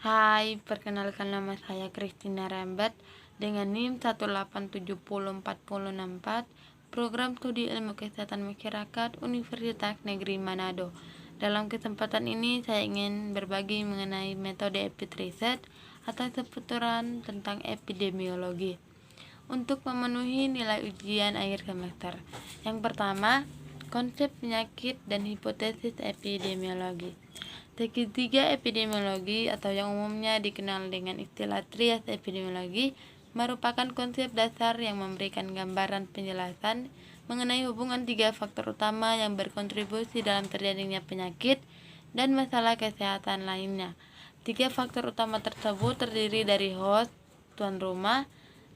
Hai, perkenalkan nama saya Christina Rembet dengan NIM 1870464, Program Studi Ilmu Kesehatan Masyarakat Universitas Negeri Manado. Dalam kesempatan ini saya ingin berbagi mengenai metode epidriset atau seputuran tentang epidemiologi untuk memenuhi nilai ujian akhir semester. Yang pertama, konsep penyakit dan hipotesis epidemiologi. Segitiga epidemiologi atau yang umumnya dikenal dengan istilah trias epidemiologi merupakan konsep dasar yang memberikan gambaran penjelasan mengenai hubungan tiga faktor utama yang berkontribusi dalam terjadinya penyakit dan masalah kesehatan lainnya. Tiga faktor utama tersebut terdiri dari host, tuan rumah,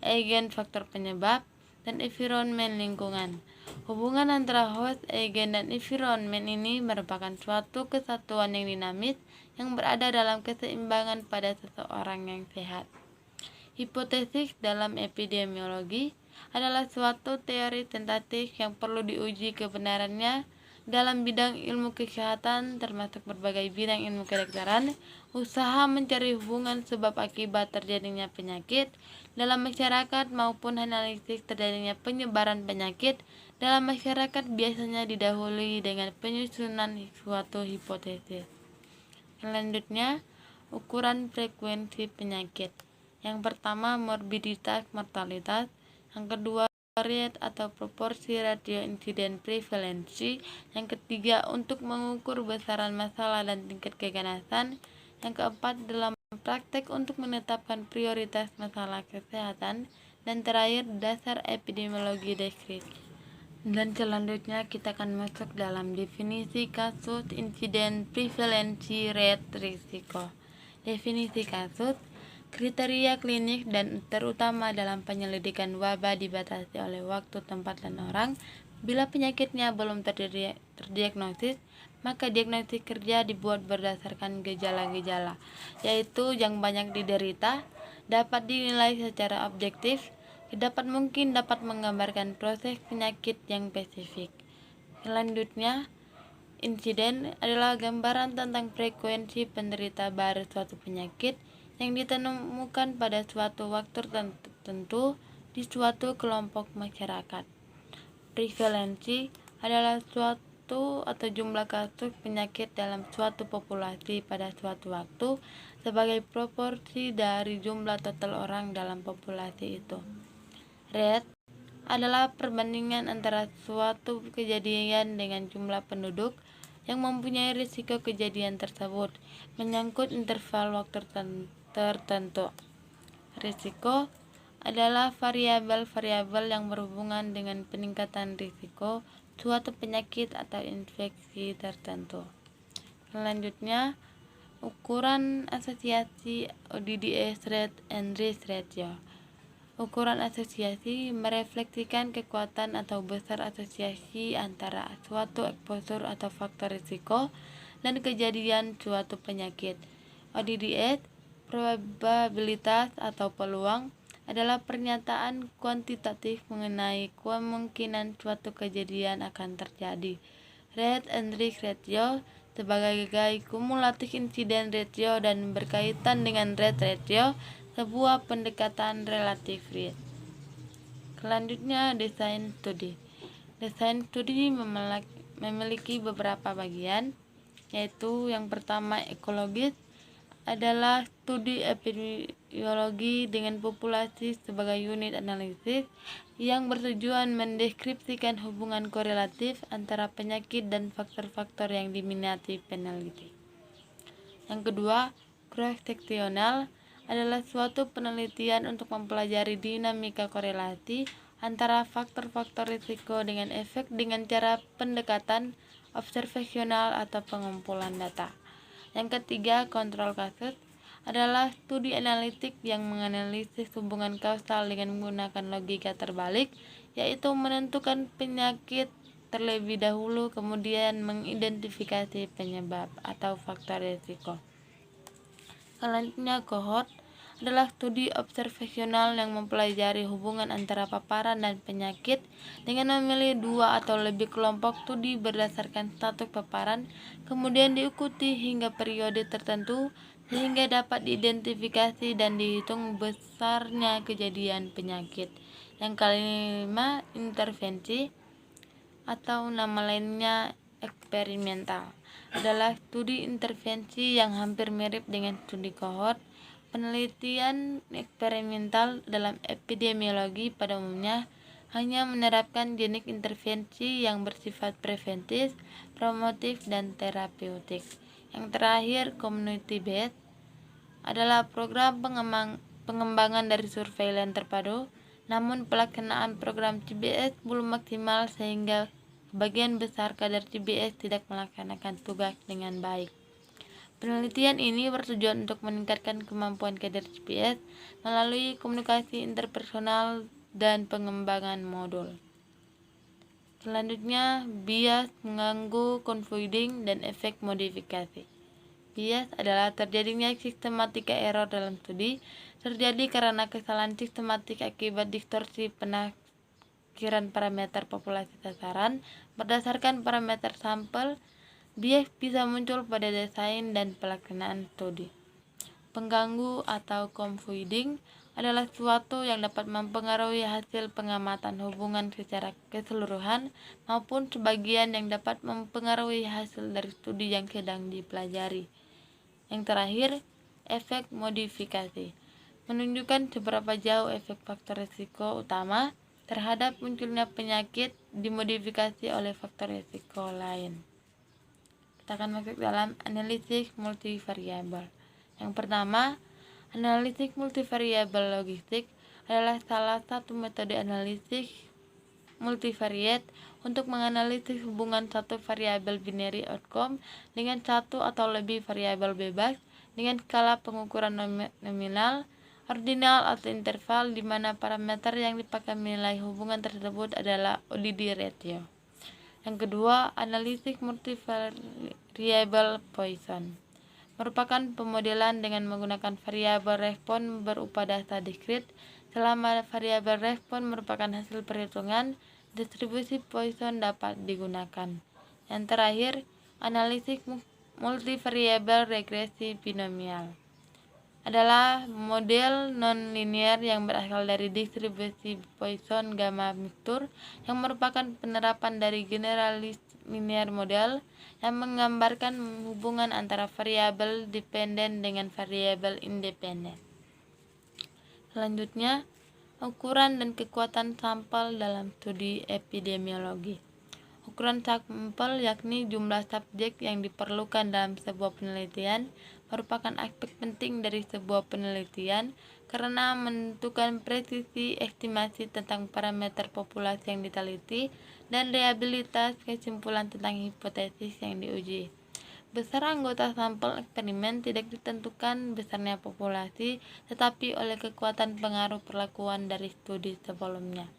agen faktor penyebab, dan environment lingkungan. Hubungan antara host, agen, dan environment ini merupakan suatu kesatuan yang dinamis yang berada dalam keseimbangan pada seseorang yang sehat. Hipotesis dalam epidemiologi adalah suatu teori tentatif yang perlu diuji kebenarannya dalam bidang ilmu kesehatan termasuk berbagai bidang ilmu kedokteran, usaha mencari hubungan sebab akibat terjadinya penyakit dalam masyarakat maupun analisis terjadinya penyebaran penyakit dalam masyarakat biasanya didahului dengan penyusunan suatu hipotesis. Selanjutnya, ukuran frekuensi penyakit. Yang pertama, morbiditas mortalitas. Yang kedua, rate atau proporsi ratio insiden prevalensi. Yang ketiga, untuk mengukur besaran masalah dan tingkat keganasan. Yang keempat, dalam praktek untuk menetapkan prioritas masalah kesehatan. Dan terakhir, dasar epidemiologi deskripsi. Dan selanjutnya kita akan masuk dalam definisi kasus, insiden, prevalensi, rate, risiko. Definisi kasus, kriteria klinik dan terutama dalam penyelidikan wabah dibatasi oleh waktu, tempat, dan orang. Bila penyakitnya belum terdiagnosis, maka diagnosis kerja dibuat berdasarkan gejala-gejala, yaitu yang banyak diderita, dapat dinilai secara objektif, dapat menggambarkan proses penyakit yang spesifik. Selanjutnya, insiden adalah gambaran tentang frekuensi penderita baru suatu penyakit yang ditemukan pada suatu waktu tertentu di suatu kelompok masyarakat. Prevalensi adalah suatu atau jumlah kasus penyakit dalam suatu populasi pada suatu waktu sebagai proporsi dari jumlah total orang dalam populasi itu. Rate adalah perbandingan antara suatu kejadian dengan jumlah penduduk yang mempunyai risiko kejadian tersebut menyangkut interval waktu tertentu. Risiko adalah variabel-variabel yang berhubungan dengan peningkatan risiko suatu penyakit atau infeksi tertentu. Selanjutnya, ukuran asosiasi odds rate and risk ratio. Ukuran asosiasi merefleksikan kekuatan atau besar asosiasi antara suatu exposure atau faktor risiko dan kejadian suatu penyakit. ODDS, probabilitas atau peluang, adalah pernyataan kuantitatif mengenai kemungkinan suatu kejadian akan terjadi. Rate and risk ratio sebagai kumulatif insiden ratio dan berkaitan dengan rate ratio, sebuah pendekatan relatif risk. Selanjutnya, desain studi. Desain studi memiliki beberapa bagian, yaitu yang pertama ekologis adalah studi epidemiologi dengan populasi sebagai unit analisis yang bertujuan mendeskripsikan hubungan korelatif antara penyakit dan faktor-faktor yang diminati peneliti. Yang kedua, cross-seksional adalah suatu penelitian untuk mempelajari dinamika korelasi antara faktor-faktor risiko dengan efek dengan cara pendekatan observasional atau pengumpulan data. Yang ketiga, kontrol kasus adalah studi analitik yang menganalisis hubungan kausal dengan menggunakan logika terbalik, yaitu menentukan penyakit terlebih dahulu kemudian mengidentifikasi penyebab atau faktor risiko. Selanjutnya, cohort adalah studi observasional yang mempelajari hubungan antara paparan dan penyakit dengan memilih 2 atau lebih kelompok studi berdasarkan status paparan, kemudian diikuti hingga periode tertentu sehingga dapat diidentifikasi dan dihitung besarnya kejadian penyakit. Yang kelima, intervensi atau nama lainnya eksperimental adalah studi intervensi yang hampir mirip dengan studi kohort. Penelitian eksperimental dalam epidemiologi pada umumnya hanya menerapkan jenis intervensi yang bersifat preventif, promotif, dan terapeutik. Yang terakhir, community based adalah program pengembangan dari surveillance terpadu, namun pelaksanaan program CBS belum maksimal sehingga sebagian besar kader CBS tidak melaksanakan tugas dengan baik. Penelitian ini bertujuan untuk meningkatkan kemampuan kader CBS melalui komunikasi interpersonal dan pengembangan modul. Selanjutnya, bias, mengganggu, confounding, dan efek modifikasi. Bias adalah terjadinya sistematika error dalam studi, terjadi karena kesalahan sistematik akibat distorsi penafsiran parameter populasi sasaran berdasarkan parameter sampel. Bias bisa muncul pada desain dan pelaksanaan studi. Pengganggu atau confounding adalah sesuatu yang dapat mempengaruhi hasil pengamatan hubungan secara keseluruhan maupun sebagian yang dapat mempengaruhi hasil dari studi yang sedang dipelajari. Yang terakhir, efek modifikasi menunjukkan seberapa jauh efek faktor risiko utama terhadap munculnya penyakit dimodifikasi oleh faktor risiko lain. Kita akan masuk dalam analisis multivariabel. Yang pertama, analisis multivariabel logistik adalah salah satu metode analisis multivariate untuk menganalisis hubungan satu variabel binary outcome dengan satu atau lebih variabel bebas dengan skala pengukuran nominal, ordinal atau interval di mana parameter yang dipakai menilai hubungan tersebut adalah ODD ratio. Yang kedua, analisis multivariabel Poisson merupakan pemodelan dengan menggunakan variabel respon berupa data diskrit. Selama variabel respon merupakan hasil perhitungan, distribusi Poisson dapat digunakan. Yang terakhir, analisis multivariabel regresi binomial adalah model non-linear yang berasal dari distribusi Poisson gamma mixture yang merupakan penerapan dari generalis linear model yang menggambarkan hubungan antara variabel dependen dengan variabel independen. Selanjutnya, ukuran dan kekuatan sampel dalam studi epidemiologi. Ukuran sampel yakni jumlah subjek yang diperlukan dalam sebuah penelitian merupakan aspek penting dari sebuah penelitian karena menentukan presisi estimasi tentang parameter populasi yang diteliti dan reliabilitas kesimpulan tentang hipotesis yang diuji. Besar anggota sampel eksperimen tidak ditentukan besarnya populasi, tetapi oleh kekuatan pengaruh perlakuan dari studi sebelumnya.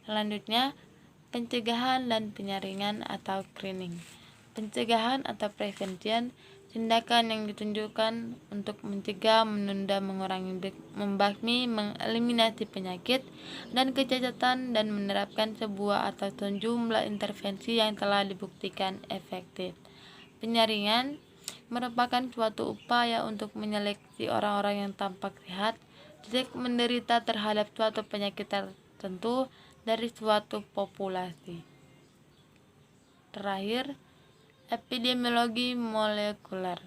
Selanjutnya, pencegahan dan penyaringan atau screening. Pencegahan atau prevention, tindakan yang ditunjukkan untuk mencegah, menunda, mengurangi, membasmi, mengeliminasi penyakit dan kecacatan dan menerapkan sebuah atau sejumlah intervensi yang telah dibuktikan efektif. Penyaringan merupakan suatu upaya untuk menyeleksi orang-orang yang tampak sehat, tidak menderita terhadap suatu penyakit tertentu dari suatu populasi. Terakhir, epidemiologi molekuler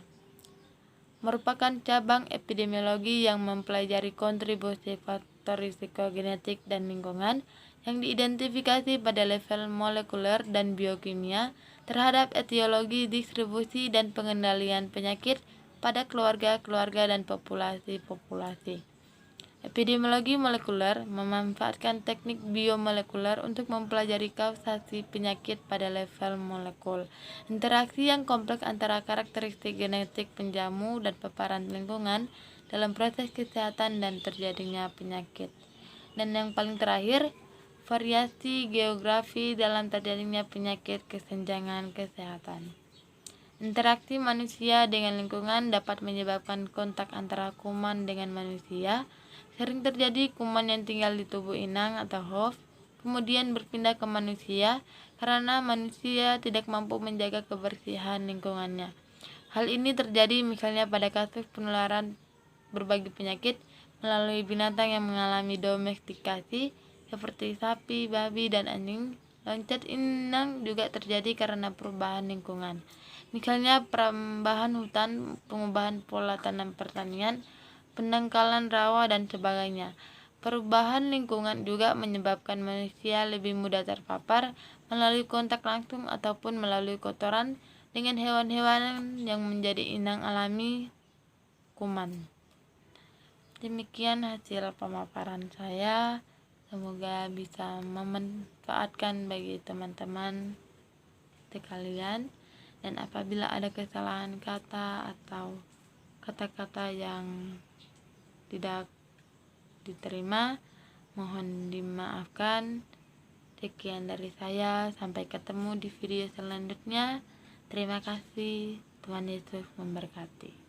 merupakan cabang epidemiologi yang mempelajari kontribusi faktor risiko genetik dan lingkungan yang diidentifikasi pada level molekuler dan biokimia terhadap etiologi, distribusi, dan pengendalian penyakit pada keluarga-keluarga dan populasi-populasi. Epidemiologi molekuler memanfaatkan teknik biomolekuler untuk mempelajari kausasi penyakit pada level molekul, interaksi yang kompleks antara karakteristik genetik penjamu dan paparan lingkungan dalam proses kesehatan dan terjadinya penyakit. Dan yang paling terakhir, variasi geografi dalam terjadinya penyakit kesenjangan kesehatan. Interaksi manusia dengan lingkungan dapat menyebabkan kontak antara kuman dengan manusia. Sering terjadi kuman yang tinggal di tubuh inang atau host kemudian berpindah ke manusia karena manusia tidak mampu menjaga kebersihan lingkungannya. Hal ini terjadi misalnya pada kasus penularan berbagai penyakit melalui binatang yang mengalami domestikasi seperti sapi, babi, dan anjing. Loncat inang juga terjadi karena perubahan lingkungan. Misalnya perambahan hutan, pengubahan pola tanam pertanian, pendangkalan rawa, dan sebagainya. Perubahan lingkungan juga menyebabkan manusia lebih mudah terpapar melalui kontak langsung ataupun melalui kotoran dengan hewan-hewan yang menjadi inang alami kuman. Demikian hasil pemaparan saya. Semoga bisa memanfaatkan bagi teman-teman sekalian. Dan apabila ada kesalahan kata atau kata-kata yang tidak diterima, mohon dimaafkan. Sekian dari saya, sampai ketemu di video selanjutnya. Terima kasih, Tuhan Yesus memberkati.